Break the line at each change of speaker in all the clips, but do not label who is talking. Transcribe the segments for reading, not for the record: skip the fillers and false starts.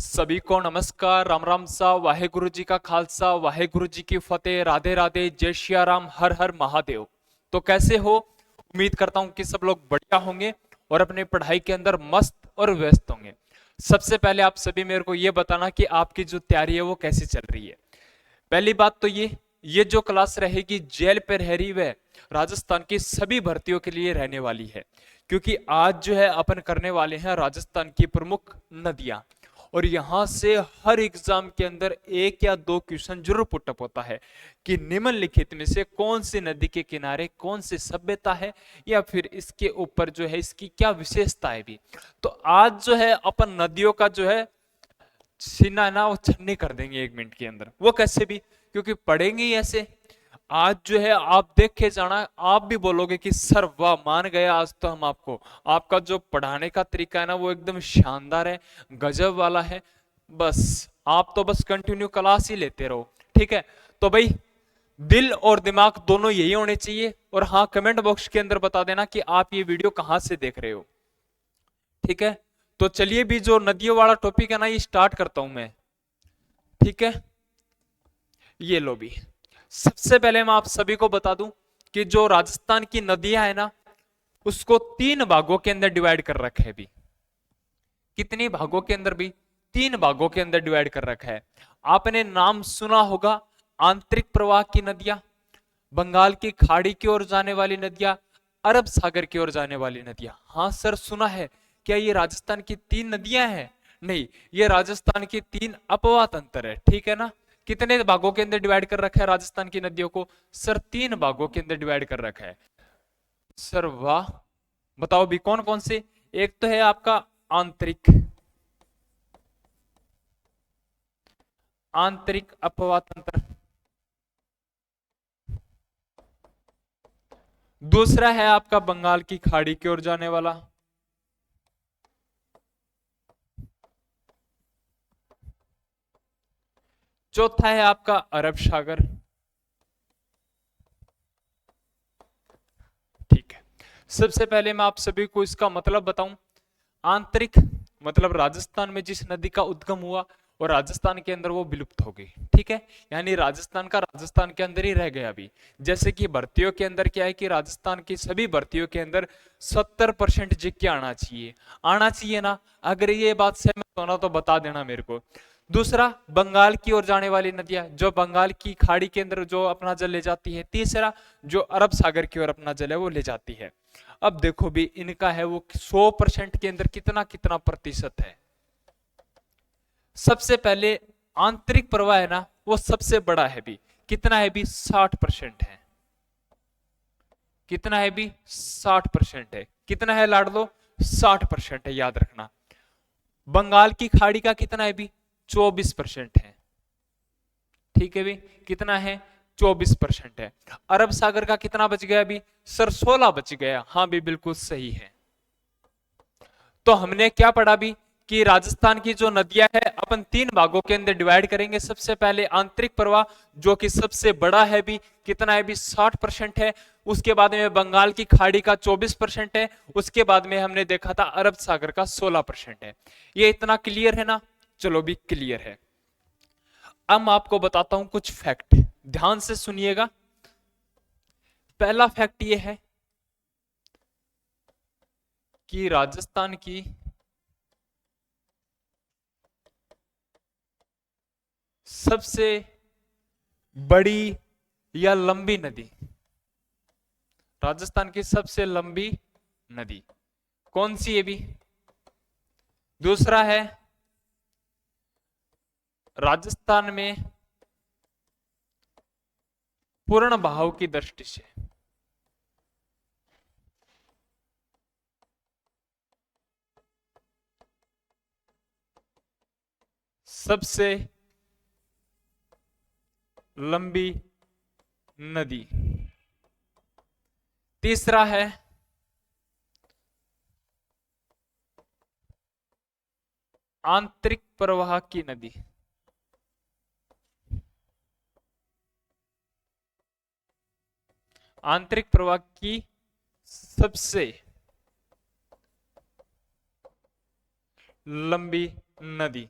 सभी को नमस्कार, राम राम सा, वाहेगुरु जी का खालसा, वाहेगुरु जी की फतेह, राधे राधे, जय श्री राम, हर हर महादेव। तो कैसे हो? उम्मीद करता हूं कि सब लोग बढ़िया होंगे और अपने पढ़ाई के अंदर मस्त और व्यस्त होंगे। सबसे पहले आप सभी मेरे को ये बताना कि आपकी जो तैयारी है वो कैसी चल रही है। पहली बात तो ये जो क्लास रहेगी जेल प्रहरी व राजस्थान की सभी भर्तियों के लिए रहने वाली है, क्योंकि आज जो है अपन करने वाले हैं राजस्थान की प्रमुख नदियां। और यहां से हर एग्जाम के अंदर एक या दो क्वेश्चन जरूर पुटअप होता है कि निम्नलिखित में से कौन सी नदी के किनारे कौन सी सभ्यता है, या फिर इसके ऊपर जो है इसकी क्या विशेषता है भी। तो आज जो है अपन नदियों का जो है सीना है ना वो छन्नी कर देंगे 1 मिनट के अंदर। वो कैसे भी, क्योंकि पढ़ेंगे ही ऐसे। आज जो है आप देख के जाना, आप भी बोलोगे कि सर वाह, मान गए आज तो हम आपको। आपका जो पढ़ाने का तरीका है ना वो एकदम शानदार है, गजब वाला है। बस आप तो बस कंटिन्यू क्लास ही लेते रहो, ठीक है। तो भाई दिल और दिमाग दोनों यही होने चाहिए। और हाँ, कमेंट बॉक्स के अंदर बता देना कि आप ये वीडियो कहां से देख रहे हो, ठीक है। तो चलिए भी जो नदियों वाला टॉपिक है ना ये स्टार्ट करता हूं मैं, ठीक है। ये लो भी, सबसे पहले मैं आप सभी को बता दूं कि जो राजस्थान की नदियां है ना उसको 3 भागों के अंदर डिवाइड कर रखा है भी। कितने भागों के अंदर भी? 3 भागों के अंदर डिवाइड कर रखा है। आपने नाम सुना होगा आंतरिक प्रवाह की नदियां, बंगाल की खाड़ी की ओर जाने वाली नदियां, अरब सागर की ओर जाने वाली नदियां। हाँ सर सुना है। क्या ये राजस्थान की 3 नदियां हैं? नहीं, ये राजस्थान की 3 अपवाह तंत्र है, ठीक है ना। कितने भागों के अंदर डिवाइड कर रखा है राजस्थान की नदियों को? सर 3 भागों के अंदर डिवाइड कर रखा है। सर वाह, बताओ भी कौन कौन से। एक तो है आपका आंतरिक, आंतरिक अपवाह तंत्र। दूसरा है आपका बंगाल की खाड़ी की ओर जाने वाला। चौथा है आपका अरब सागर, ठीक है। सबसे पहले मैं आप सभी को इसका मतलब बताऊं। आंतरिक मतलब राजस्थान में जिस नदी का उद्गम हुआ और राजस्थान के अंदर वो विलुप्त हो गई, ठीक है। यानी राजस्थान का राजस्थान के अंदर ही रह गया अभी। जैसे कि भर्तियों के अंदर क्या है कि राजस्थान की सभी भर्तियों के अंदर 70% जीके आना चाहिए, आना चाहिए ना। अगर ये बात सहमत हो ना तो बता देना मेरे को। दूसरा, बंगाल की ओर जाने वाली नदियां जो बंगाल की खाड़ी के अंदर जो अपना जल ले जाती है। तीसरा, जो अरब सागर की ओर अपना जल है वो ले जाती है। अब देखो भी इनका है वो 100% के अंदर कितना कितना प्रतिशत है। सबसे पहले आंतरिक प्रवाह है ना वो सबसे बड़ा है भी। कितना है भी? 60% है। कितना है भी? 60% है। कितना है लाडलो? 60% है, याद रखना। बंगाल की खाड़ी का कितना है भी? 24% है, ठीक है भी। कितना है? 24% है। अरब सागर का कितना बच गया अभी? सर 16 बच गया। हाँ भी बिल्कुल सही है। तो हमने क्या पढ़ा भी कि राजस्थान की जो नदियां है अपन 3 भागों के अंदर डिवाइड करेंगे। सबसे पहले आंतरिक प्रवाह जो कि सबसे बड़ा है भी, कितना है भी? 60% है। उसके बाद में बंगाल की खाड़ी का 24% है। उसके बाद में हमने देखा था अरब सागर का 16% है। ये इतना क्लियर है ना? चलो भी क्लियर है। अब मैं आपको बताता हूं कुछ फैक्ट, ध्यान से सुनिएगा। पहला फैक्ट ये है कि राजस्थान की सबसे बड़ी या लंबी नदी, राजस्थान की सबसे लंबी नदी कौन सी है भी? दूसरा है राजस्थान में पूर्ण बहाव की दृष्टि से सबसे लंबी नदी। तीसरा है आंतरिक प्रवाह की नदी। आंतरिक प्रवाह की सबसे लंबी नदी।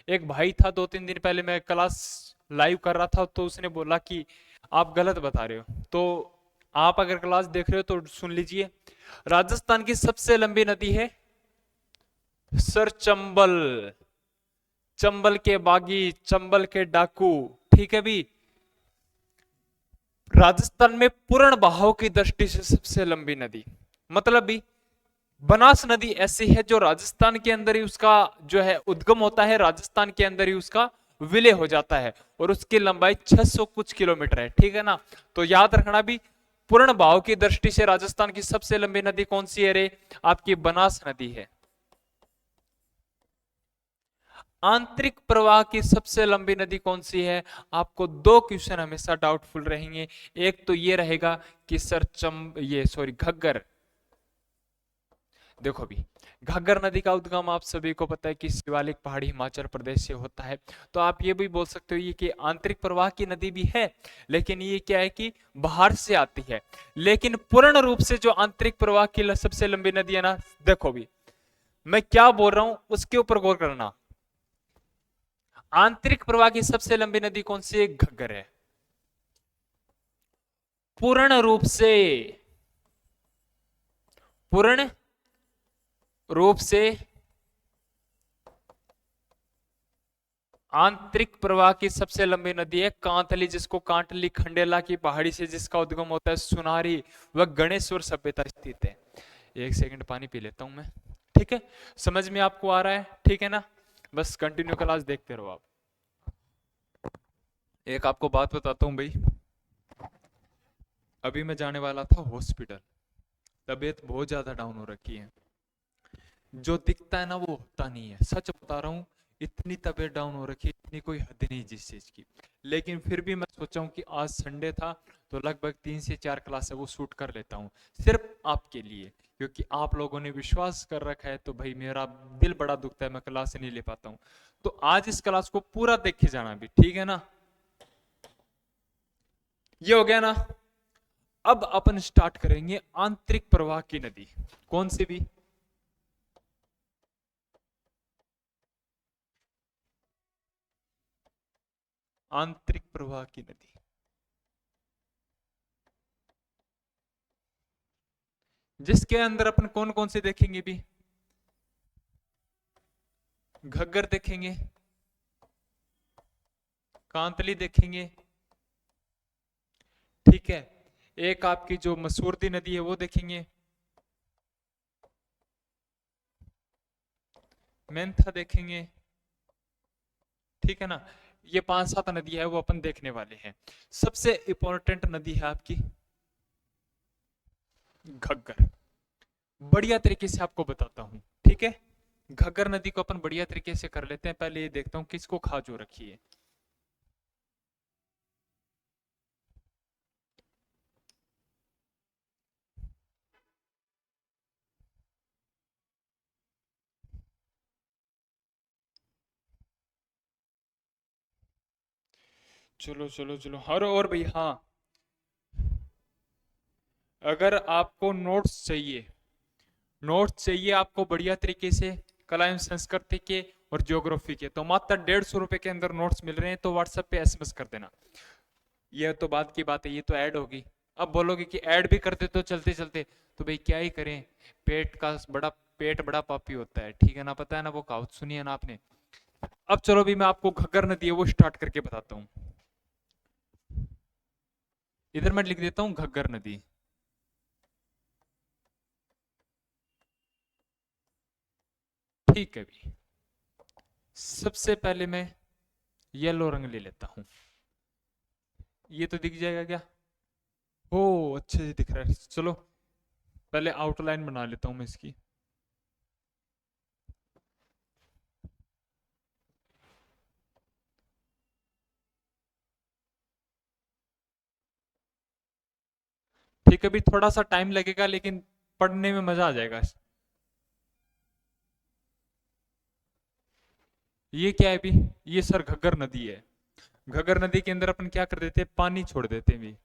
एक भाई था, 2-3 दिन पहले मैं क्लास लाइव कर रहा था, तो उसने बोला कि आप गलत बता रहे हो। तो आप अगर क्लास देख रहे हो तो सुन लीजिए। राजस्थान की सबसे लंबी नदी है सर चंबल। चंबल के बागी, चंबल के डाकू। ठीक है भी। राजस्थान में पूर्ण बहाव की दृष्टि से सबसे लंबी नदी, मतलब भी बनास नदी ऐसी है जो राजस्थान के अंदर ही उसका जो है उद्गम होता है, राजस्थान के अंदर ही उसका विलय हो जाता है, और उसकी लंबाई 600 कुछ किलोमीटर है। ठीक है ना। तो याद रखना भी, पूर्ण बहाव की दृष्टि से राजस्थान की सबसे लंबी नदी कौन सी है रे? आपकी बनास नदी है। आंतरिक प्रवाह की सबसे लंबी नदी कौन सी है? आपको दो क्वेश्चन हमेशा डाउटफुल रहेंगे। एक तो ये रहेगा कि सर ये सॉरी घग्गर। देखो भी, घग्गर नदी का उद्गम आप सभी को पता है कि शिवालिक पहाड़ी हिमाचल प्रदेश से होता है। तो आप ये भी बोल सकते हो ये कि आंतरिक प्रवाह की नदी भी है, लेकिन ये क्या है कि बाहर से आती है। लेकिन पूर्ण रूप से जो आंतरिक प्रवाह की सबसे लंबी नदी है ना, देखो भी मैं क्या बोल रहा हूं उसके ऊपर गौर करना। आंतरिक प्रवाह की सबसे लंबी नदी कौन सी है? घग्गर है। पूर्ण रूप से, पूर्ण रूप से आंतरिक प्रवाह की सबसे लंबी नदी है कांतली, जिसको कांटली खंडेला की पहाड़ी से जिसका उद्गम होता है सुनारी व गणेश्वर सभ्यता स्थित है। एक सेकंड पानी पी लेता हूं मैं। ठीक है, समझ में आपको आ रहा है? ठीक है ना। बस कंटिन्यू क्लास देखते रहो आप। एक आपको बात बताता हूं भाई, अभी मैं जाने वाला था हॉस्पिटल। तबीयत बहुत ज्यादा डाउन हो रखी है। जो दिखता है ना वो होता नहीं है, सच बता रहा हूँ। इतनी तबीयत डाउन हो रखी है, इतनी कोई हद नहीं जिस चीज की। लेकिन फिर भी मैं सोचा हूँ कि आज संडे था तो लगभग 3 से 4 क्लास है वो शूट कर लेता हूँ, सिर्फ आपके लिए, क्योंकि आप लोगों ने विश्वास कर रखा है। तो भाई मेरा दिल बड़ा दुखता है, मैं क्लास नहीं ले पाता हूँ। तो आज इस क्लास को पूरा देख के जाना भी, ठीक है ना। ये हो गया ना। अब अपन स्टार्ट करेंगे आंतरिक प्रवाह की नदी। कौन सी भी? आंतरिक प्रवाह की नदी, जिसके अंदर अपन कौन कौन से देखेंगे भी? घग्गर देखेंगे, कांतली देखेंगे, ठीक है। एक आपकी जो मसूरती नदी है वो देखेंगे, मेंथा देखेंगे, ठीक है ना। ये 5-7 नदी है वो अपन देखने वाले हैं। सबसे इंपॉर्टेंट नदी है आपकी घग्गर। बढ़िया तरीके से आपको बताता हूं, ठीक है। घग्गर नदी को अपन बढ़िया तरीके से कर लेते हैं। पहले ये देखता हूं किसको खा जो रखी है। चलो चलो चलो, हर और भाई हाँ, अगर आपको नोट्स चाहिए, नोट्स चाहिए आपको बढ़िया तरीके से कला एवं संस्कृति के और ज्योग्राफी के, तो मात्र 150 रुपए के अंदर नोट्स मिल रहे हैं। तो व्हाट्सएप पे एसएमएस कर देना। ये तो बात की बात है, ये तो ऐड होगी। अब बोलोगे कि ऐड भी करते तो चलते चलते, तो भाई क्या ही करें। पेट का बड़ा, पेट बड़ा पापी होता है, ठीक है ना। पता है ना वो कहावत, सुनी है ना आपने। अब चलो भी मैं आपको घग्गर नदी है वो स्टार्ट करके बताता हूँ। इधर मैं लिख देता हूँ घग्गर नदी। ठीक है भी, सबसे पहले मैं येलो रंग ले लेता हूँ। ये तो दिख जाएगा क्या? ओ अच्छे से दिख रहा है। चलो पहले आउटलाइन बना लेता हूँ मैं इसकी। ठीक है, अभी थोड़ा सा टाइम लगेगा लेकिन पढ़ने में मजा आ जाएगा। ये क्या है अभी? ये सर घग्गर नदी है। घग्गर नदी के अंदर अपन क्या कर देते हैं, पानी छोड़ देते हैं भी।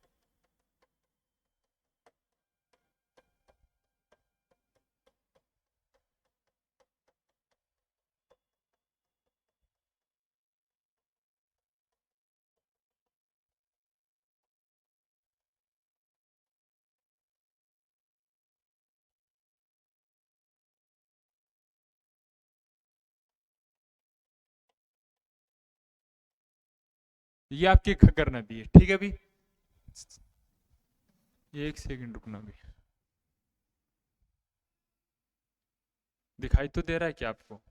ये आपकी घग्गर नदी है, ठीक है भी। एक सेकंड रुकना भी, दिखाई तो दे रहा है क्या आपको?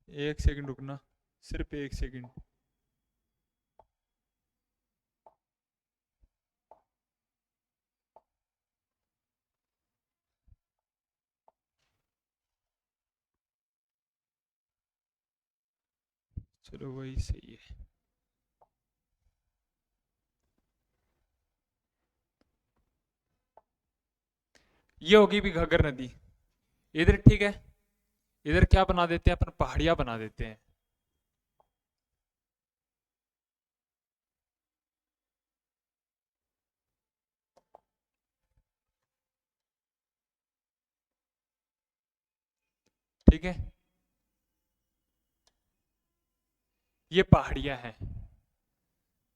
एक सेकंड रुकना, सिर्फ एक सेकंड। चलो वही सही है। ये होगी भी घग्गर नदी। इधर ठीक है, इधर क्या बना देते हैं अपन, पहाड़ियां बना देते हैं। ठीक है, ये पहाड़ियां हैं,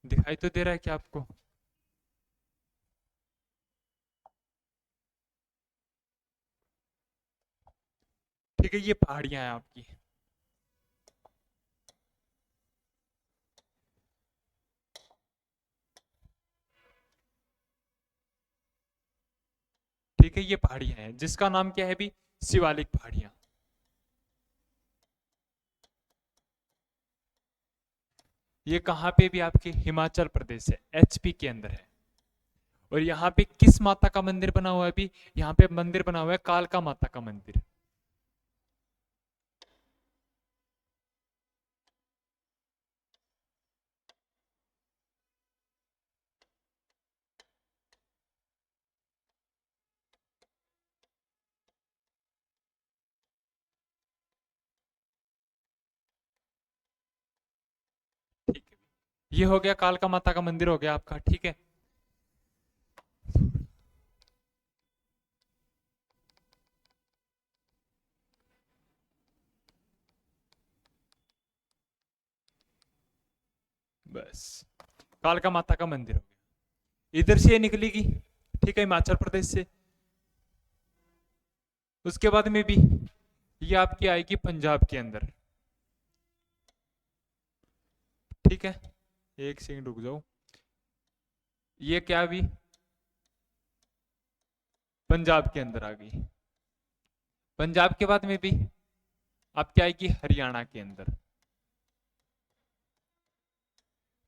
दिखाई तो दे रहा है क्या आपको? ठीक है, ये पहाड़ियां हैं आपकी। ठीक है, ये पहाड़ियां हैं जिसका नाम क्या है भी, शिवालिक पहाड़ियां। ये कहाँ पे भी, आपके हिमाचल प्रदेश है, एचपी के अंदर है। और यहाँ पे किस माता का मंदिर बना हुआ है अभी? यहाँ पे मंदिर बना हुआ है कालका माता का मंदिर। ठीक है, ये हो गया कालका माता का मंदिर हो गया आपका, ठीक है। बस, कालका माता का मंदिर हो गया। इधर से ये निकलेगी, ठीक है, हिमाचल प्रदेश से। उसके बाद में भी ये आपकी आएगी पंजाब के अंदर, ठीक है। एक सेकंड रुक जाओ, ये क्या भी पंजाब के अंदर आ गई। पंजाब के बाद में भी आपकी आएगी हरियाणा के अंदर।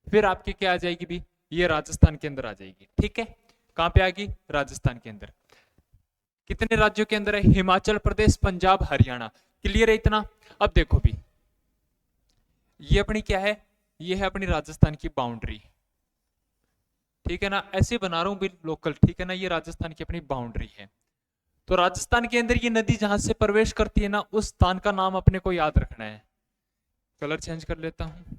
फिर आपकी क्या आ जाएगी भी, ये राजस्थान के अंदर आ जाएगी, ठीक है। कहां पे आएगी? राजस्थान के अंदर। कितने राज्यों के अंदर है? हिमाचल प्रदेश, पंजाब, हरियाणा। क्लियर है इतना? अब देखो भी, ये अपनी क्या है, ये है अपनी राजस्थान की बाउंड्री, ठीक है ना। ऐसे बना रहा हूं भी लोकल, ठीक है ना, ये राजस्थान की अपनी बाउंड्री है। तो राजस्थान के अंदर ये नदी जहां से प्रवेश करती है ना, उस स्थान का नाम अपने को याद रखना है। कलर चेंज कर लेता हूं।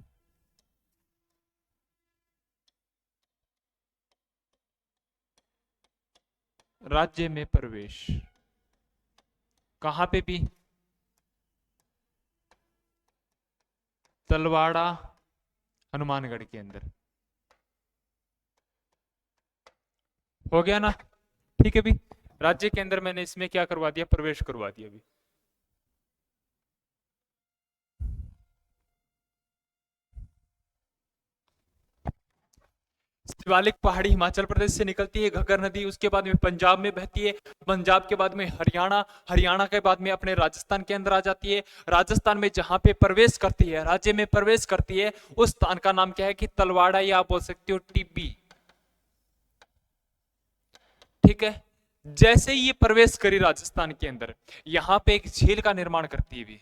राज्य में प्रवेश, कहां पे भी? तलवाड़ा, हनुमानगढ़ के अंदर। हो गया ना? ठीक है भी, राज्य के अंदर मैंने इसमें क्या करवा दिया, प्रवेश करवा दिया भी। शिवालिक पहाड़ी हिमाचल प्रदेश से निकलती है, घग्गर नदी, उसके बाद में पंजाब में बहती है, पंजाब के बाद में हरियाणा, हरियाणा के बाद में अपने राजस्थान के अंदर आ जाती है। राजस्थान में जहां पे प्रवेश करती है, राज्य में प्रवेश करती है, उस स्थान का नाम क्या है कि तलवाड़ा, या आप बोल सकते हो टिब्बी, ठीक है। जैसे ही ये प्रवेश करी राजस्थान के अंदर, यहां पे एक झील का निर्माण करती है भी।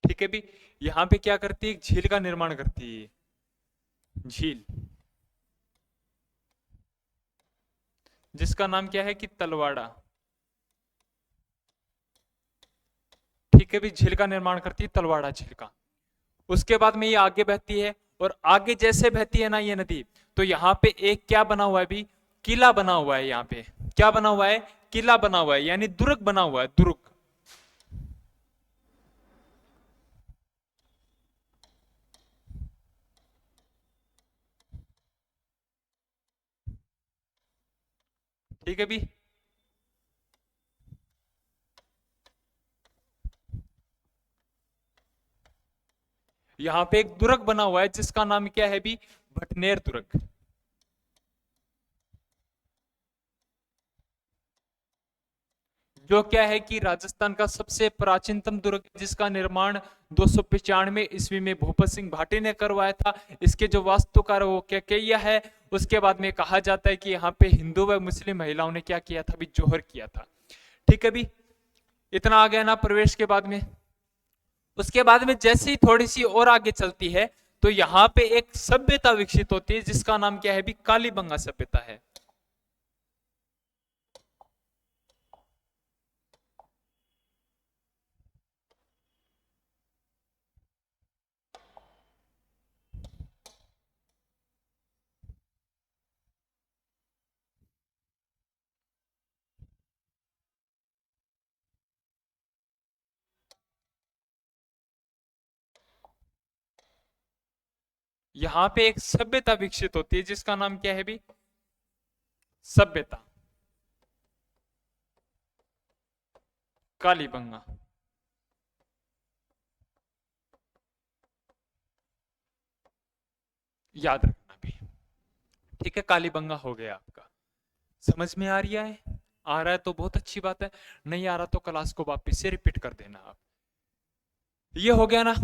ठीक है भी, यहां पे क्या करती है, एक झील का निर्माण करती है, झील, जिसका नाम क्या है कि तलवाड़ा। ठीक है भी, झील का निर्माण करती है तलवाड़ा झील का। उसके बाद में ये आगे बहती है, और आगे जैसे बहती है ना ये नदी, तो यहाँ पे एक क्या बना हुआ है भी, किला बना हुआ है। यहाँ पे क्या बना हुआ है? किला बना हुआ है, यानी दुर्ग बना हुआ है, दुर्ग। ठीक है भी। यहाँ पे एक दुर्ग बना हुआ है जिसका नाम क्या है भी, भटनेर दुर्ग। जो क्या है कि राजस्थान का सबसे प्राचीनतम दुर्ग है, जिसका निर्माण 295 ईस्वी में भूपत सिंह भाटी ने करवाया था। इसके जो वास्तुकार वो क्या किया है। उसके बाद में कहा जाता है कि यहाँ पे हिंदू व मुस्लिम महिलाओं ने क्या किया था भी, जोहर किया था। ठीक है भी, इतना आ गया ना प्रवेश के बाद में। उसके बाद में जैसे ही थोड़ी सी और आगे चलती है तो यहाँ पे एक सभ्यता विकसित होती है जिसका नाम क्या है भी, कालीबंगा सभ्यता है। यहाँ पे एक सभ्यता विकसित होती है जिसका नाम क्या है भी, सभ्यता कालीबंगा। याद रखना भी। ठीक है, कालीबंगा हो गया आपका। समझ में आ रहा है? आ रहा है तो बहुत अच्छी बात है, नहीं आ रहा तो क्लास को वापस से रिपीट कर देना आप। ये हो गया ना,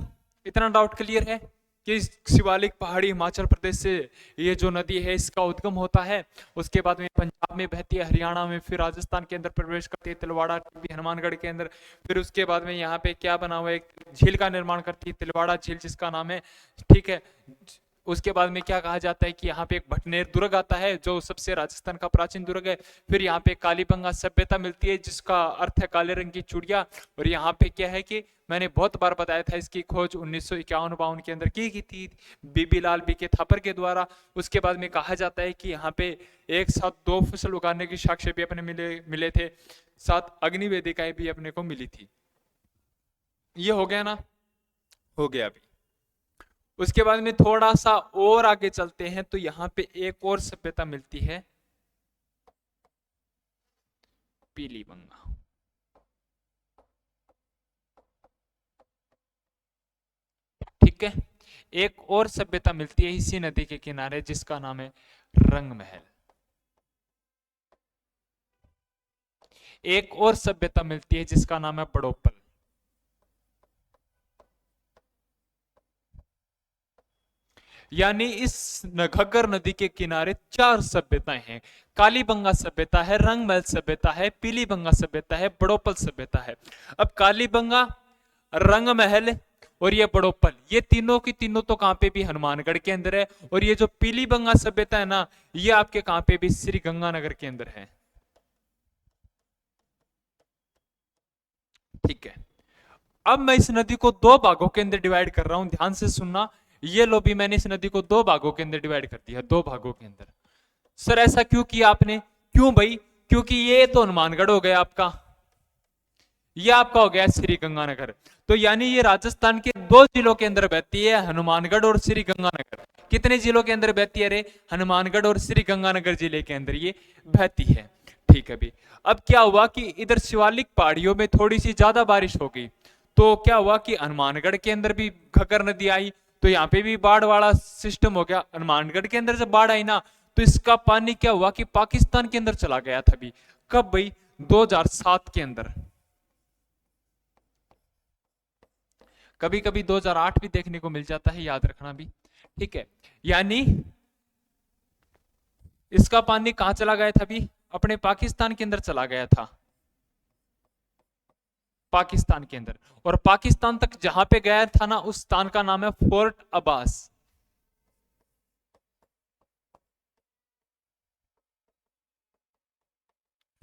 इतना डाउट क्लियर है कि शिवालिक पहाड़ी हिमाचल प्रदेश से ये जो नदी है इसका उद्गम होता है। उसके बाद में पंजाब में बहती है, हरियाणा में, फिर राजस्थान के अंदर प्रवेश करती है तिलवाड़ा हनुमानगढ़ के अंदर। फिर उसके बाद में यहाँ पे क्या बना हुआ है, एक झील का निर्माण करती है तिलवाड़ा झील जिसका नाम है। ठीक है, उसके बाद में क्या कहा जाता है कि यहाँ पे एक भटनेर दुर्ग आता है जो सबसे राजस्थान का प्राचीन दुर्ग है। फिर यहाँ पे कालीबंगा सभ्यता मिलती है जिसका अर्थ है काले रंग की चूड़िया। और यहाँ पे क्या है कि मैंने बहुत बार बताया था, इसकी खोज 1951-52 के अंदर की थी बीबी लाल बी के थापर के द्वारा। उसके बाद में कहा जाता है कि यहाँ पे एक साथ 2 फसल उगाने की साक्ष्य भी अपने मिले थे, साथ अग्नि वेदिकाएं भी अपने को मिली थी। ये हो गया ना, हो गया अभी। उसके बाद में थोड़ा सा और आगे चलते हैं तो यहाँ पे एक और सभ्यता मिलती है, पीलीबंगा। ठीक है, एक और सभ्यता मिलती है इसी नदी के किनारे जिसका नाम है रंग महल। एक और सभ्यता मिलती है जिसका नाम है बड़ोपल। यानी इस घग्गर नदी के किनारे 4 सभ्यताएं हैं। कालीबंगा सभ्यता है, रंगमहल सभ्यता है, पीलीबंगा सभ्यता है, बड़ोपल सभ्यता है। अब कालीबंगा, रंगमहल और ये बड़ोपल, ये तीनों की तीनों तो कहां पे भी, हनुमानगढ़ के अंदर है। और ये जो पीलीबंगा सभ्यता है ना, ये आपके कहां पे भी, श्री गंगानगर के अंदर है। ठीक है, अब मैं इस नदी को 2 भागों के अंदर डिवाइड कर रहा हूं, ध्यान से सुनना। ये लो भी, मैंने इस नदी को 2 भागों के अंदर डिवाइड कर दिया, 2 भागों के अंदर। सर ऐसा क्यों किया आपने? क्यों भाई? क्योंकि ये तो हनुमानगढ़ हो गया आपका, ये आपका हो गया श्री गंगानगर। तो यानी ये राजस्थान के 2 जिलों के अंदर बहती है, हनुमानगढ़ और श्री गंगानगर। कितने जिलों के अंदर बहती है रे? हनुमानगढ़ और श्री गंगानगर जिले के अंदर ये बहती है। ठीक है भी। अब क्या हुआ कि इधर शिवालिक पहाड़ियों में थोड़ी सी ज्यादा बारिश हो गई, तो क्या हुआ कि हनुमानगढ़ के अंदर भी घग्गर नदी आई, तो यहाँ पे भी बाढ़ वाला सिस्टम हो गया। हनुमानगढ़ के अंदर जब बाढ़ आई ना, तो इसका पानी क्या हुआ कि पाकिस्तान के अंदर चला गया था भी। कब भाई? 2007 के अंदर। कभी कभी 2008 भी देखने को मिल जाता है, याद रखना भी। ठीक है, यानी इसका पानी कहां चला गया था भी? अपने पाकिस्तान के अंदर चला गया था, पाकिस्तान के अंदर। और पाकिस्तान तक जहां पे गया था ना, उस स्थान का नाम है फोर्ट अब्बास।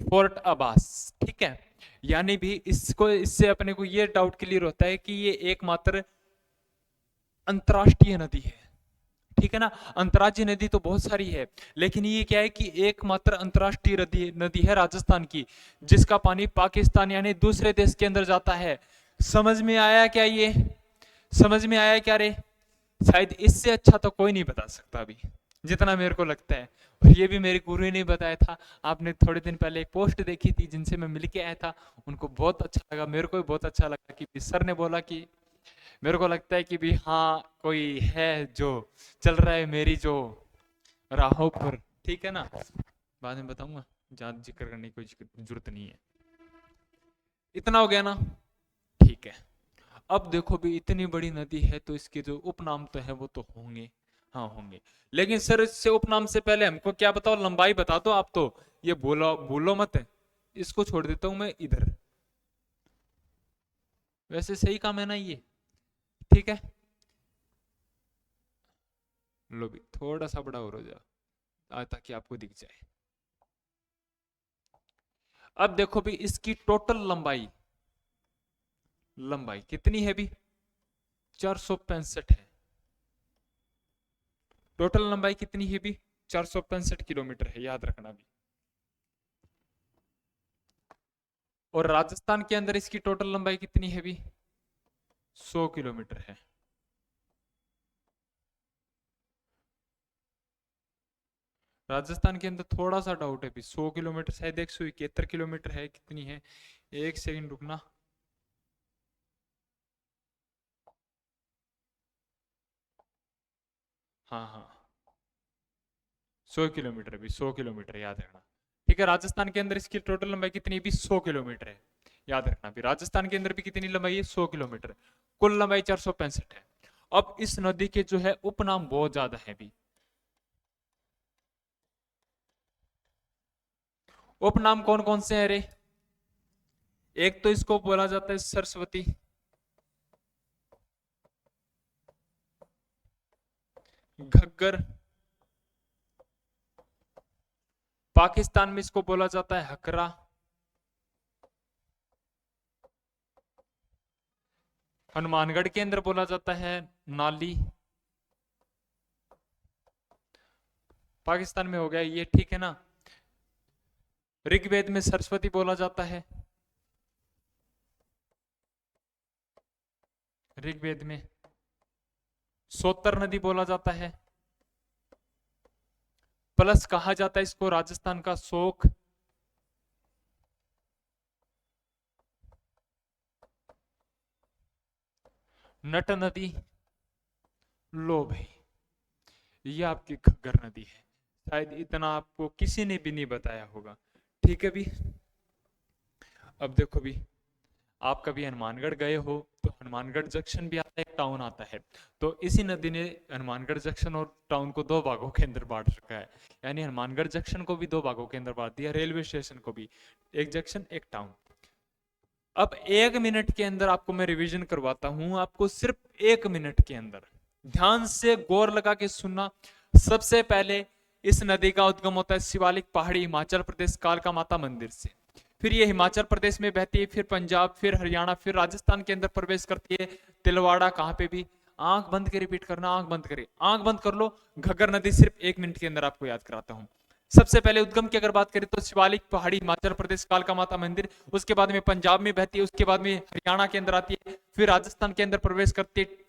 फोर्ट अब्बास। ठीक है, यानी भी इसको, इससे अपने को ये डाउट क्लियर होता है कि ये एकमात्र अंतरराष्ट्रीय नदी है। ठीक है ना, अंतर्राज्यीय नदी तो बहुत सारी है, लेकिन ये क्या है कि एकमात्र अंतरराष्ट्रीय नदी नदी है राजस्थान की, जिसका पानी पाकिस्तान यानी दूसरे देश के अंदर जाता है। समझ में आया क्या ये? समझ में आया क्या रे? शायद इससे अच्छा तो कोई नहीं बता सकता अभी। जितना मेरे को लगता है। और ये भी मेरे गुरु ने बताया था। आपने थोड़े दिन पहले एक पोस्ट देखी थी जिनसे मैं मिलके आया था, उनको बहुत अच्छा लगा, मेरे को भी बहुत अच्छा लगा कि सर ने बोला कि मेरे को लगता है कि भी हाँ कोई है जो चल रहा है मेरी जो राहों पर, ठीक है ना। बाद में बताऊंगा, ज्यादा जिक्र करने की कोई जरूरत नहीं है। इतना हो गया ना, ठीक है। अब देखो भी इतनी बड़ी नदी है तो इसके जो उपनाम तो है वो तो होंगे, हाँ होंगे। लेकिन सर इससे उपनाम से पहले हमको क्या बताओ, लंबाई बता दो आप तो। ये बोलो बोलो मत, इसको छोड़ देता हूं मैं इधर। वैसे सही काम है ना ये, ठीक है। लो भी थोड़ा सा बड़ा और हो जाए ताकि आपको दिख जाए। अब देखो भी इसकी टोटल लंबाई, लंबाई कितनी है भी, 465 है। टोटल लंबाई कितनी है भी, 465 किलोमीटर है, याद रखना भी। और राजस्थान के अंदर इसकी टोटल लंबाई कितनी है भी, 100 किलोमीटर है। राजस्थान के अंदर थोड़ा सा डाउट है भी, 100 किलोमीटर शायद 171 किलोमीटर है, कितनी है, एक सेकंड रुकना। हाँ हाँ, 100 किलोमीटर भी, 100 किलोमीटर याद रखना। ठीक है, राजस्थान के अंदर इसकी टोटल लंबाई कितनी भी, 100 किलोमीटर है। याद रखना भी राजस्थान के अंदर भी कितनी लंबाई है, 100 किलोमीटर। कुल लंबाई 465 है। अब इस नदी के जो है उपनाम बहुत ज्यादा है भी। उपनाम कौन कौन से हैं रे? एक तो इसको बोला जाता है सरस्वती, घग्गर, पाकिस्तान में इसको बोला जाता है हकरा, हनुमानगढ़ के अंदर बोला जाता है नाली। पाकिस्तान में हो गया ये, ठीक है ना। ऋग्वेद में सरस्वती बोला जाता है, ऋग्वेद में सोतर नदी बोला जाता है, प्लस कहा जाता है इसको राजस्थान का शोक। नट नदी, लो भाई ये आपकी घग्गर नदी है। शायद इतना आपको किसी ने भी नहीं बताया होगा, ठीक है भी। अब देखो भी, आप कभी हनुमानगढ़ गए हो तो हनुमानगढ़ जंक्शन भी आता है, एक टाउन आता है। तो इसी नदी ने हनुमानगढ़ जंक्शन और टाउन को दो भागों के अंदर बांट रखा है। यानी हनुमानगढ़ जंक्शन को भी दो भागों के अंदर बांट दिया, रेलवे स्टेशन को भी, एक जंक्शन एक टाउन। अब 1 मिनट के अंदर आपको मैं रिवीजन करवाता हूं, आपको सिर्फ 1 मिनट के अंदर ध्यान से गौर लगा के सुनना। सबसे पहले इस नदी का उद्गम होता है शिवालिक पहाड़ी हिमाचल प्रदेश कालका माता मंदिर से। फिर ये हिमाचल प्रदेश में बहती है, फिर पंजाब, फिर हरियाणा, फिर राजस्थान के अंदर प्रवेश करती है। तिलवाड़ा कहां पे भी, आंख बंद के रिपीट करना, आंख बंद करे, आंख बंद कर लो। घग्गर नदी सिर्फ 1 मिनट के अंदर आपको याद कराता हूं। सबसे पहले उद्गम की अगर बात करें तो शिवालिक पहाड़ी हिमाचल प्रदेश कालका माता मंदिर, उसके बाद में पंजाब में बहती है, उसके बाद में हरियाणा के अंदर आती है, फिर राजस्थान के अंदर प्रवेश करती है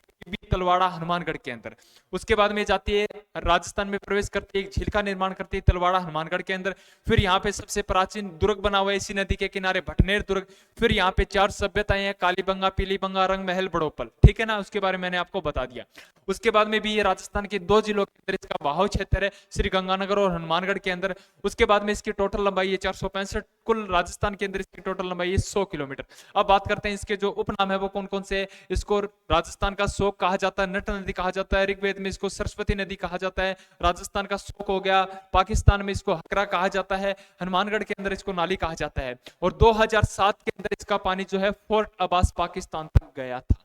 तलवाड़ा हनुमानगढ़ के अंदर, उसके बाद में जाती है राजस्थान में प्रवेश करती है, एक झील का निर्माण करती है तलवाड़ा हनुमानगढ़ के अंदर। फिर यहाँ पे सबसे प्राचीन दुर्ग बना हुआ है इसी नदी के किनारे, भटनेर दुर्ग। फिर यहाँ पे 4 सभ्यताएं हैं, कालीबंगा, पीलीबंगा, रंग महल, बड़ोपल, ठीक है ना, उसके बारे में मैंने आपको बता दिया। उसके बाद में भी ये राजस्थान के 2 जिलों के अंदर इसका वाहु क्षेत्र है, श्री गंगानगर और हनुमानगढ़ के अंदर। उसके बाद में इसकी टोटल लंबाई है 465, कुल राजस्थान के अंदर इसकी टोटल लंबाई है 100 किलोमीटर। अब बात करते हैं इसके जो उपनाम है वो कौन कौन से। इसको राजस्थान का शोक कहा जाता है, नट नदी कहा जाता है, ऋग्वेद में इसको सरस्वती नदी कहा जाता है, राजस्थान का शोक हो गया, पाकिस्तान में इसको हकरा कहा जाता है, हनुमानगढ़ के अंदर इसको नाली कहा जाता है। और 2007 के अंदर इसका पानी जो है फोर्ट अब्बास पाकिस्तान तक गया था।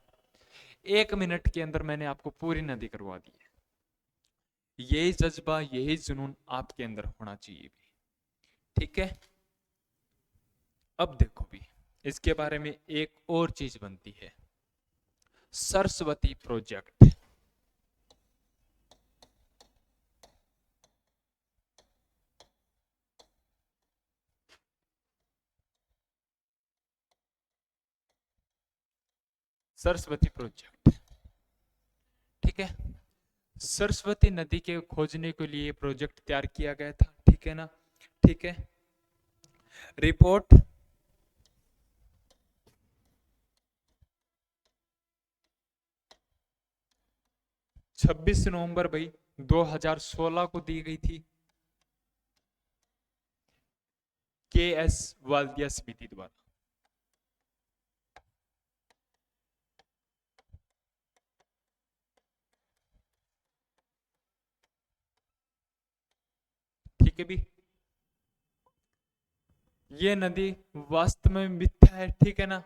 1 मिनट के अंदर मैंने आपको पूरी नदी करवा दी है। यही जज्बा, यही जुनून आपके अंदर होना चाहिए भी, ठीक है। अब देखो भी इसके बारे में एक और चीज बनती है, सरस्वती प्रोजेक्ट। सरस्वती प्रोजेक्ट, ठीक है। सरस्वती नदी के खोजने के लिए प्रोजेक्ट तैयार किया गया था, ठीक है ना। ठीक है, रिपोर्ट 26 नवंबर भाई 2016 को दी गई थी के.एस. वाल्दिया समिति द्वारा। ठीक है भी, ये नदी वास्तव में मिथ्या है, ठीक है ना।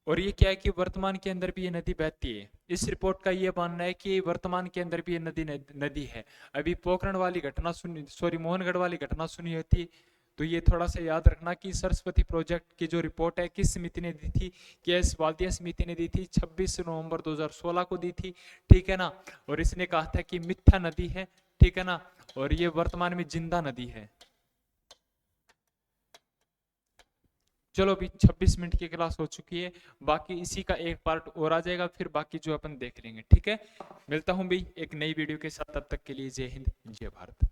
और ये क्या है कि वर्तमान के अंदर भी ये नदी बहती है। इस रिपोर्ट का ये मानना है कि वर्तमान के अंदर भी ये नदी नदी है। अभी पोखरण वाली घटना सुनी, सॉरी मोहनगढ़ वाली घटना सुनी होती, तो ये थोड़ा सा याद रखना कि सरस्वती प्रोजेक्ट की जो रिपोर्ट है किस समिति ने दी थी, के.एस. वाल्दिया समिति ने दी थी, 26 नवंबर 2016 को दी थी, ठीक है ना। और इसने कहा था कि मिथ्या नदी है, ठीक है ना, और ये वर्तमान में जिंदा नदी है। चलो अभी 26 मिनट की क्लास हो चुकी है, बाकी इसी का एक पार्ट और आ जाएगा, फिर बाकी जो अपन देख लेंगे, ठीक है। मिलता हूं भाई एक नई वीडियो के साथ, तब तक के लिए जय हिंद जय भारत।